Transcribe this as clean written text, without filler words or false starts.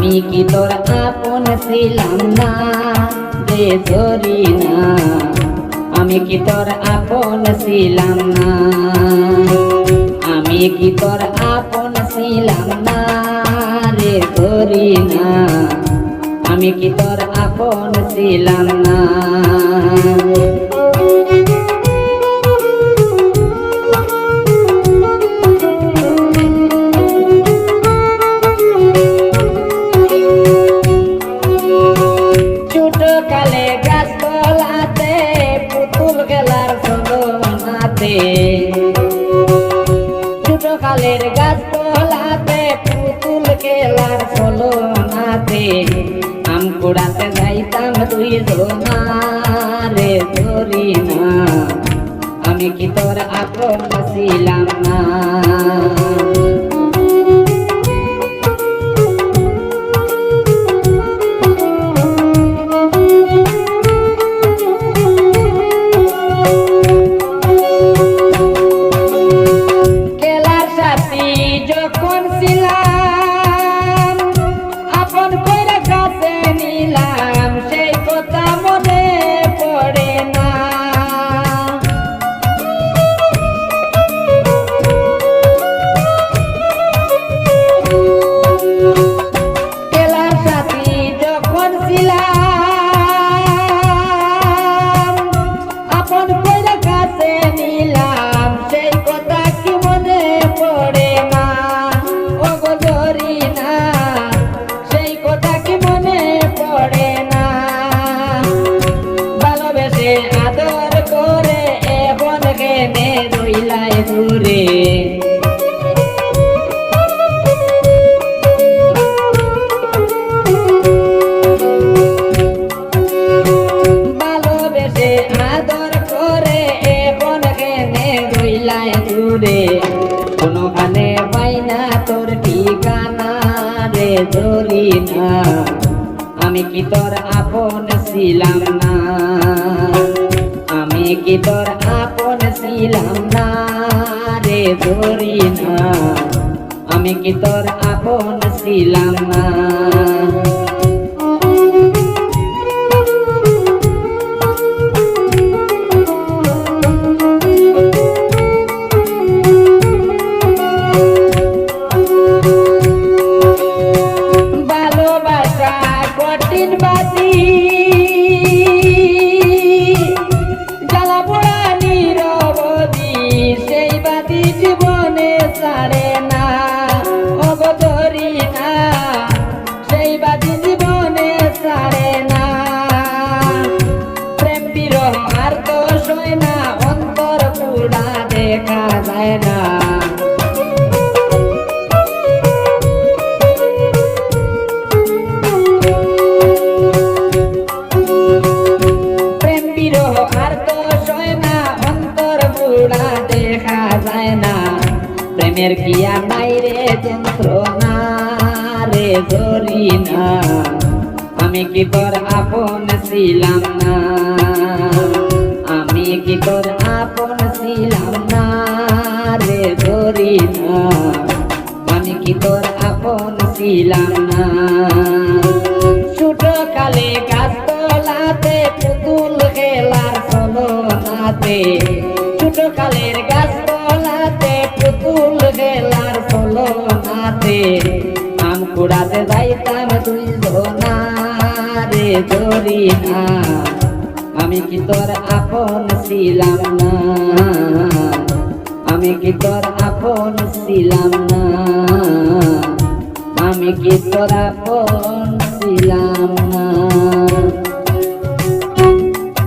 আমি কি তোর আপন ছিলাম না রে জরিনা, আমি কি তোর আপন ছিলাম না, আমি কি তোর আপন ছিলাম না রে জরিনা, আমি কি তোর আপন ছিলাম না। ছোটকালে গাছতলাতে পুতুল খেলার ছলনাতে, ছোটকালের গাছতলাতে পুতুল খেলার ছলনাতে আম কুড়াতে যাইতাম তুই জোনা রে জরিনা, আমি কি তোর আপন ছিলাম না। যখন ছিলাম আপন করে কাছে নিলাম, সেই কথা মনে পড়ে না। খেলার সাথী যখন ছিলাম আপন করে কাছে নিলাম, সেই কথা কি মনে পড়ে না। সেই কথা কি মনে পড়ে না, ভালোবেসে আদর করে এখন কেনে রইলাই দূরে, ভালোবেসে আদর করে এখন কেনে রইলাই দূরে, কোনোখানে পাই না তোর ঠিকানা রে জরিনা, আমি কি তোর আপন ছিলাম না, আমি কি তোর আপন ছিলাম না রে জরিনা, আমি কি তোর আপন ছিলাম না। কঠিন বাতি জ্বালা পোড়া নিরবধি, সেই বাতি জীবনে ছাড়ে না ওগো জরিনা, সেই বাতি জীবনে ছাড়ে না। প্রেম বিরহ আর তো সয় না, অন্তর পুরা দেখা যায় না। দেখা যায় না, প্রেমের কিয়া নাই রে যন্ত্রণা রে জরিনা, আমি কি তোর আপন ছিলাম না, আমি কি তোর আপন ছিলাম না রে জরিনা, আমি কি তোর আপন ছিলাম না। ছোটকালে গাছতলাতে পুতুল খেলার ছলনাতে, ছোটকালের গাছতলাতে পুতুল খেলার ছলনাতে আম কুড়াতে যাইতাম তুই জোনা রে জরিনা, আমি কি তোর আপন ছিলাম না, আমি কি তোর আপন ছিলাম না, আমি কি তোর আপন ছিলাম না।